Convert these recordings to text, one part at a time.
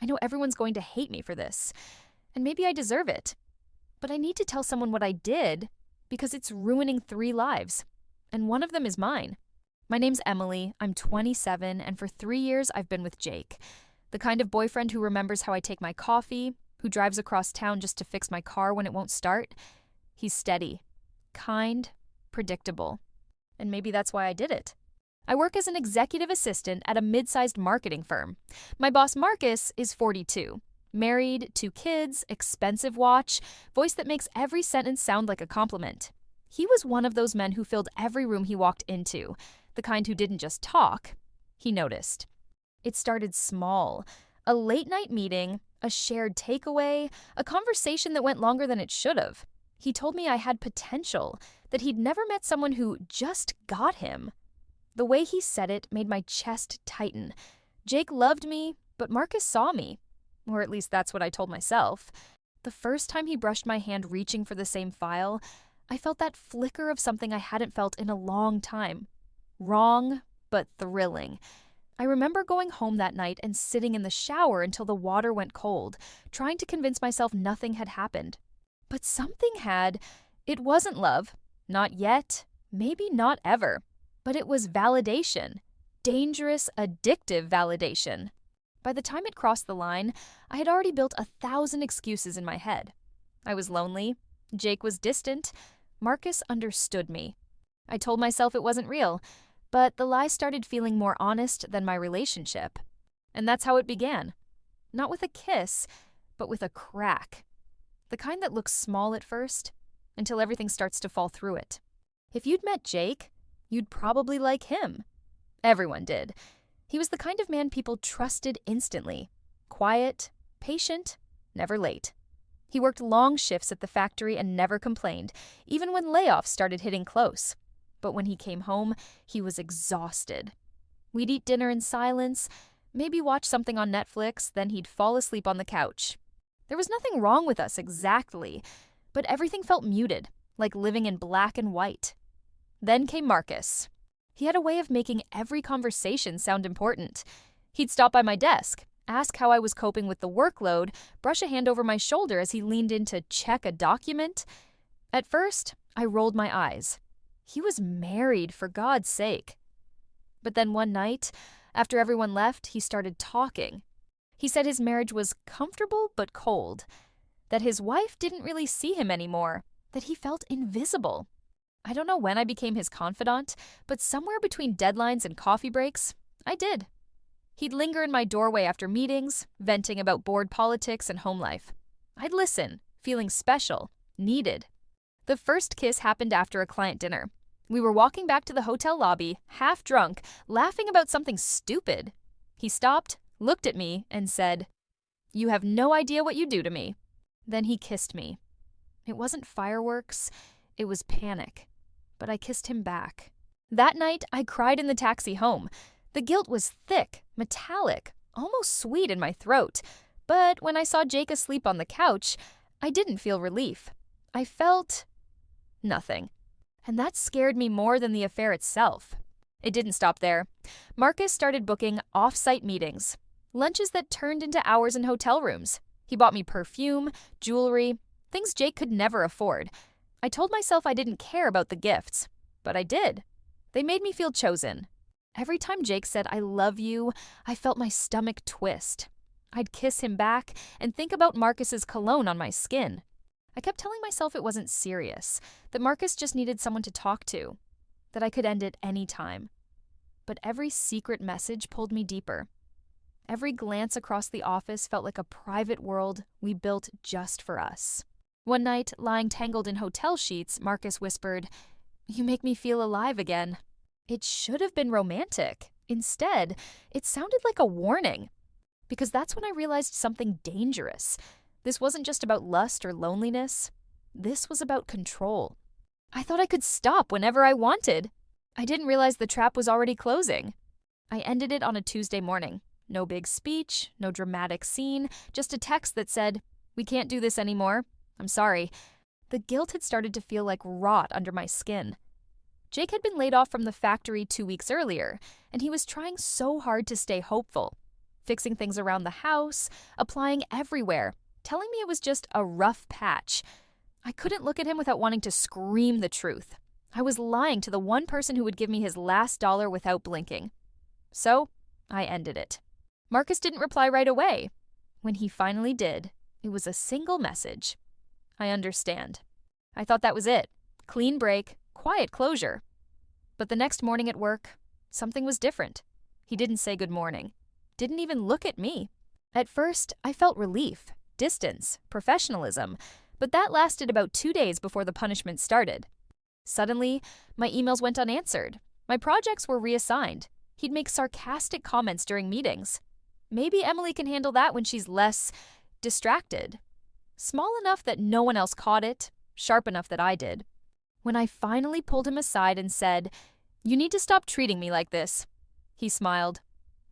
I know everyone's going to hate me for this, and maybe I deserve it. But I need to tell someone what I did because it's ruining 3 lives, and one of them is mine. My name's Emily, I'm 27, and for 3 years I've been with Jake. The kind of boyfriend who remembers how I take my coffee, who drives across town just to fix my car when it won't start. He's steady, kind, predictable. And maybe that's why I did it. I work as an executive assistant at a mid-sized marketing firm. My boss, Marcus, is 42. Married, 2 kids, expensive watch, voice that makes every sentence sound like a compliment. He was one of those men who filled every room he walked into, the kind who didn't just talk, he noticed. It started small. A late-night meeting, a shared takeaway, a conversation that went longer than it should have. He told me I had potential, that he'd never met someone who just got him. The way he said it made my chest tighten. Jake loved me, but Marcus saw me. Or at least that's what I told myself. The first time he brushed my hand reaching for the same file, I felt that flicker of something I hadn't felt in a long time. Wrong, but thrilling. I remember going home that night and sitting in the shower until the water went cold, trying to convince myself nothing had happened. But something had. It wasn't love. Not yet. Maybe not ever. But it was validation. Dangerous, addictive validation. By the time it crossed the line, I had already built 1,000 excuses in my head. I was lonely. Jake was distant. Marcus understood me. I told myself it wasn't real, but the lie started feeling more honest than my relationship. And that's how it began. Not with a kiss, but with a crack. The kind that looks small at first, until everything starts to fall through it. If you'd met Jake, you'd probably like him. Everyone did. He was the kind of man people trusted instantly. Quiet, patient, never late. He worked long shifts at the factory and never complained, even when layoffs started hitting close. But when he came home, he was exhausted. We'd eat dinner in silence, maybe watch something on Netflix, then he'd fall asleep on the couch. There was nothing wrong with us exactly, but everything felt muted, like living in black and white. Then came Marcus. He had a way of making every conversation sound important. He'd stop by my desk, ask how I was coping with the workload, brush a hand over my shoulder as he leaned in to check a document. At first, I rolled my eyes. He was married, for God's sake. But then one night, after everyone left, he started talking. He said his marriage was comfortable but cold, that his wife didn't really see him anymore, that he felt invisible. I don't know when I became his confidant, but somewhere between deadlines and coffee breaks, I did. He'd linger in my doorway after meetings, venting about board politics and home life. I'd listen, feeling special, needed. The first kiss happened after a client dinner. We were walking back to the hotel lobby, half drunk, laughing about something stupid. He stopped, looked at me, and said, "You have no idea what you do to me." Then he kissed me. It wasn't fireworks, it was panic. But I kissed him back. That night, I cried in the taxi home. The guilt was thick, metallic, almost sweet in my throat. But when I saw Jake asleep on the couch, I didn't feel relief. I felt nothing. And that scared me more than the affair itself. It didn't stop there. Marcus started booking off-site meetings, lunches that turned into hours in hotel rooms. He bought me perfume, jewelry, things Jake could never afford. I told myself I didn't care about the gifts, but I did. They made me feel chosen. Every time Jake said, "I love you," I felt my stomach twist. I'd kiss him back and think about Marcus's cologne on my skin. I kept telling myself it wasn't serious, that Marcus just needed someone to talk to, that I could end it any time. But every secret message pulled me deeper. Every glance across the office felt like a private world we built just for us. One night, lying tangled in hotel sheets, Marcus whispered, "You make me feel alive again." It should have been romantic. Instead, it sounded like a warning. Because that's when I realized something dangerous. This wasn't just about lust or loneliness. This was about control. I thought I could stop whenever I wanted. I didn't realize the trap was already closing. I ended it on a Tuesday morning. No big speech, no dramatic scene, just a text that said, "We can't do this anymore. I'm sorry." The guilt had started to feel like rot under my skin. Jake had been laid off from the factory 2 weeks earlier, and he was trying so hard to stay hopeful. fixing things around the house, applying everywhere, telling me it was just a rough patch. I couldn't look at him without wanting to scream the truth. I was lying to the one person who would give me his last dollar without blinking. So, I ended it. Marcus didn't reply right away. When he finally did, it was a single message. I understand. I thought that was it. Clean break, quiet closure. But the next morning at work, something was different. He didn't say good morning. Didn't even look at me. At first, I felt relief, distance, professionalism, but that lasted about 2 days before the punishment started. Suddenly, my emails went unanswered. My projects were reassigned. He'd make sarcastic comments during meetings. Maybe Emily can handle that when she's less distracted. Small enough that no one else caught it, sharp enough that I did. When I finally pulled him aside and said, "You need to stop treating me like this," he smiled.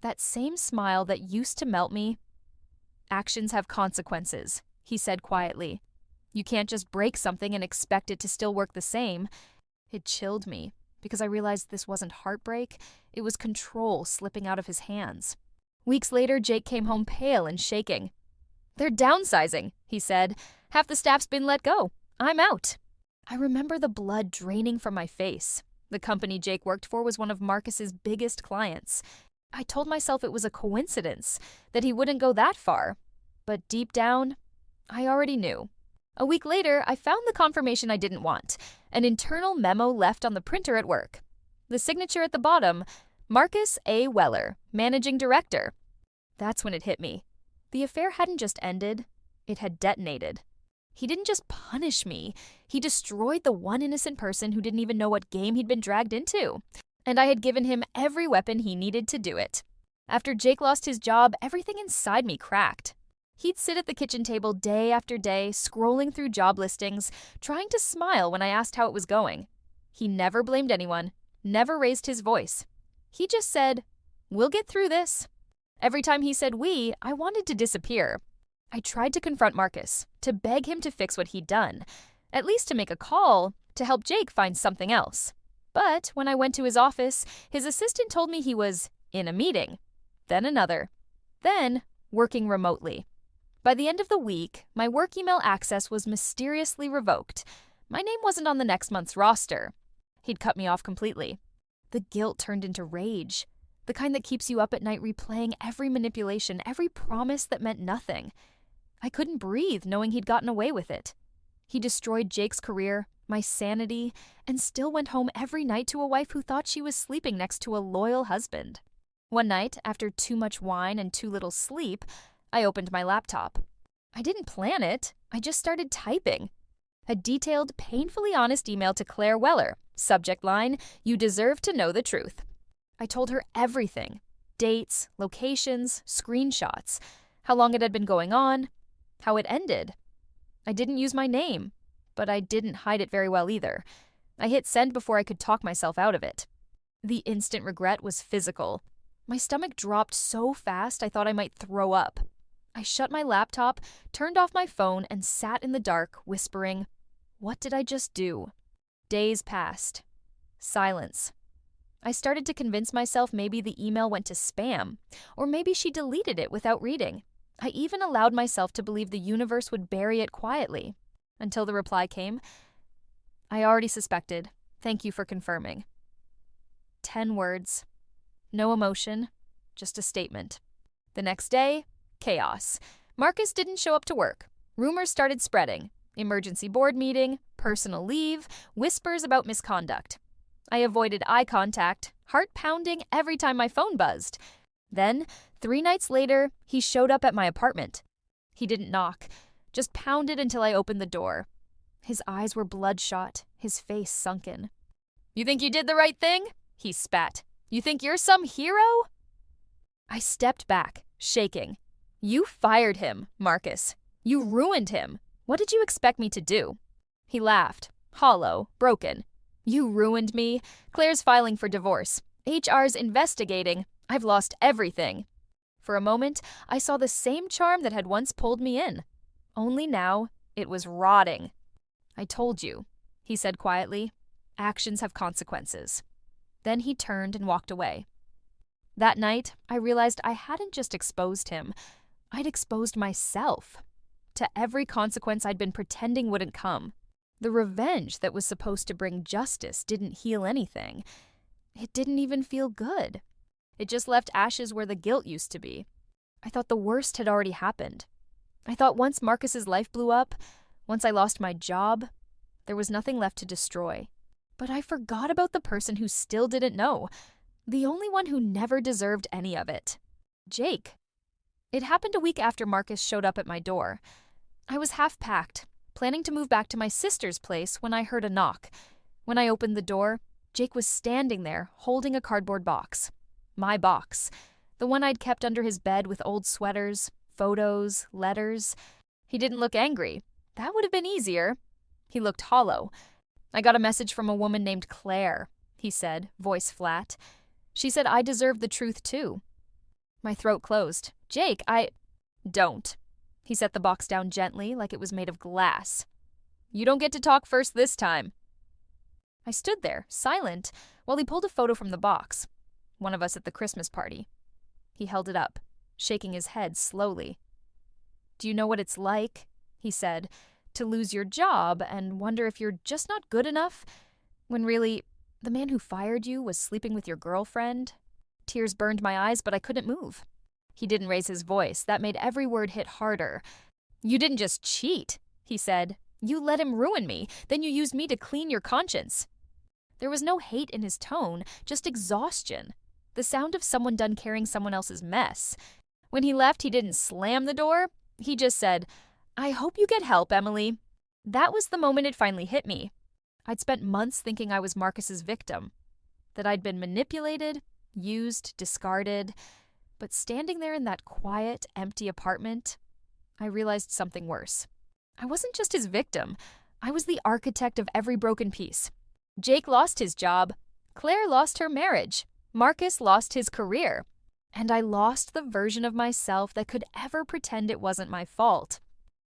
That same smile that used to melt me. "Actions have consequences," he said quietly. "You can't just break something and expect it to still work the same." It chilled me because I realized this wasn't heartbreak, it was control slipping out of his hands. Weeks later, Jake came home pale and shaking. "They're downsizing," he said. "Half the staff's been let go. I'm out." I remember the blood draining from my face. The company Jake worked for was one of Marcus's biggest clients. I told myself it was a coincidence, that he wouldn't go that far. But deep down, I already knew. A week later, I found the confirmation I didn't want, an internal memo left on the printer at work. The signature at the bottom, Marcus A. Weller, Managing Director. That's when it hit me. The affair hadn't just ended, it had detonated. He didn't just punish me, he destroyed the one innocent person who didn't even know what game he'd been dragged into. And I had given him every weapon he needed to do it. After Jake lost his job, everything inside me cracked. He'd sit at the kitchen table day after day, scrolling through job listings, trying to smile when I asked how it was going. He never blamed anyone, never raised his voice. He just said, "We'll get through this." Every time he said we, I wanted to disappear. I tried to confront Marcus, to beg him to fix what he'd done, at least to make a call, to help Jake find something else. But when I went to his office, his assistant told me he was in a meeting, then another, then working remotely. By the end of the week, my work email access was mysteriously revoked. My name wasn't on the next month's roster. He'd cut me off completely. The guilt turned into rage, the kind that keeps you up at night replaying every manipulation, every promise that meant nothing. I couldn't breathe knowing he'd gotten away with it. He destroyed Jake's career, my sanity, and still went home every night to a wife who thought she was sleeping next to a loyal husband. One night, after too much wine and too little sleep, I opened my laptop. I didn't plan it, I just started typing. A detailed, painfully honest email to Claire Weller. Subject line, "You deserve to know the truth." I told her everything. Dates, locations, screenshots, how long it had been going on, how it ended. I didn't use my name, but I didn't hide it very well either. I hit send before I could talk myself out of it. The instant regret was physical. My stomach dropped so fast I thought I might throw up. I shut my laptop, turned off my phone, and sat in the dark, whispering, "What did I just do?" Days passed. Silence. I started to convince myself maybe the email went to spam, or maybe she deleted it without reading. I even allowed myself to believe the universe would bury it quietly. Until the reply came, "I already suspected. Thank you for confirming." 10 words. No emotion, just a statement. The next day, chaos. Marcus didn't show up to work. Rumors started spreading. Emergency board meeting, personal leave, whispers about misconduct. I avoided eye contact, heart pounding every time my phone buzzed. Then, 3 nights later, he showed up at my apartment. He didn't knock, just pounded until I opened the door. His eyes were bloodshot, his face sunken. "You think you did the right thing?" he spat. "You think you're some hero?" I stepped back, shaking. "You fired him, Marcus. You ruined him. What did you expect me to do?" He laughed, hollow, broken. "You ruined me. Claire's filing for divorce. HR's investigating. I've lost everything." For a moment, I saw the same charm that had once pulled me in. Only now, it was rotting. "I told you," he said quietly. "Actions have consequences." Then he turned and walked away. That night, I realized I hadn't just exposed him, I'd exposed myself to every consequence I'd been pretending wouldn't come. The revenge that was supposed to bring justice didn't heal anything. It didn't even feel good. It just left ashes where the guilt used to be. I thought the worst had already happened. I thought once Marcus's life blew up, once I lost my job, there was nothing left to destroy. But I forgot about the person who still didn't know, the only one who never deserved any of it. Jake. It happened a week after Marcus showed up at my door. I was half-packed, planning to move back to my sister's place when I heard a knock. When I opened the door, Jake was standing there, holding a cardboard box. My box. The one I'd kept under his bed with old sweaters, photos, letters. He didn't look angry. That would have been easier. He looked hollow. "I got a message from a woman named Claire," he said, voice flat. "She said I deserved the truth too." My throat closed. "Jake, Don't." He set the box down gently, like it was made of glass. "You don't get to talk first this time." I stood there, silent, while he pulled a photo from the box. One of us at the Christmas party. He held it up, shaking his head slowly. "Do you know what it's like," he said, "to lose your job and wonder if you're just not good enough, when really, the man who fired you was sleeping with your girlfriend?" Tears burned my eyes, but I couldn't move. He didn't raise his voice. That made every word hit harder. "You didn't just cheat," he said. "You let him ruin me. Then you used me to clean your conscience." There was no hate in his tone, just exhaustion. The sound of someone done carrying someone else's mess. When he left, he didn't slam the door. He just said, "I hope you get help, Emily." That was the moment it finally hit me. I'd spent months thinking I was Marcus's victim, that I'd been manipulated, used, discarded. But standing there in that quiet, empty apartment, I realized something worse. I wasn't just his victim. I was the architect of every broken piece. Jake lost his job. Claire lost her marriage. Marcus lost his career. And I lost the version of myself that could ever pretend it wasn't my fault.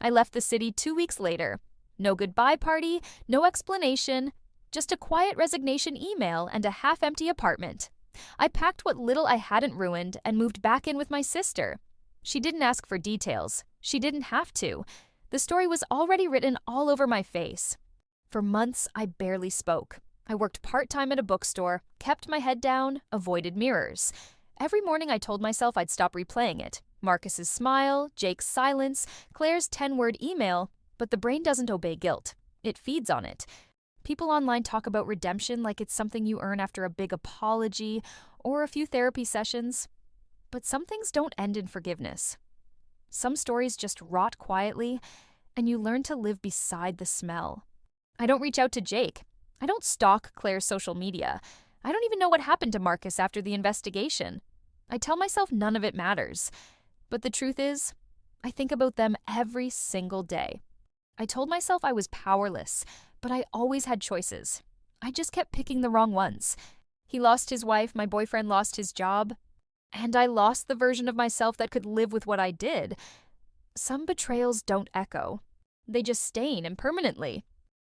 I left the city 2 weeks later. No goodbye party, no explanation, just a quiet resignation email and a half-empty apartment. I packed what little I hadn't ruined and moved back in with my sister. She didn't ask for details. She didn't have to. The story was already written all over my face. For months, I barely spoke. I worked part-time at a bookstore, kept my head down, avoided mirrors. Every morning I told myself I'd stop replaying it. Marcus's smile, Jake's silence, Claire's 10-word email, but the brain doesn't obey guilt. It feeds on it. People online talk about redemption like it's something you earn after a big apology or a few therapy sessions. But some things don't end in forgiveness. Some stories just rot quietly, and you learn to live beside the smell. I don't reach out to Jake. I don't stalk Claire's social media. I don't even know what happened to Marcus after the investigation. I tell myself none of it matters. But the truth is, I think about them every single day. I told myself I was powerless, but I always had choices. I just kept picking the wrong ones. He lost his wife, my boyfriend lost his job, and I lost the version of myself that could live with what I did. Some betrayals don't echo. They just stain impermanently.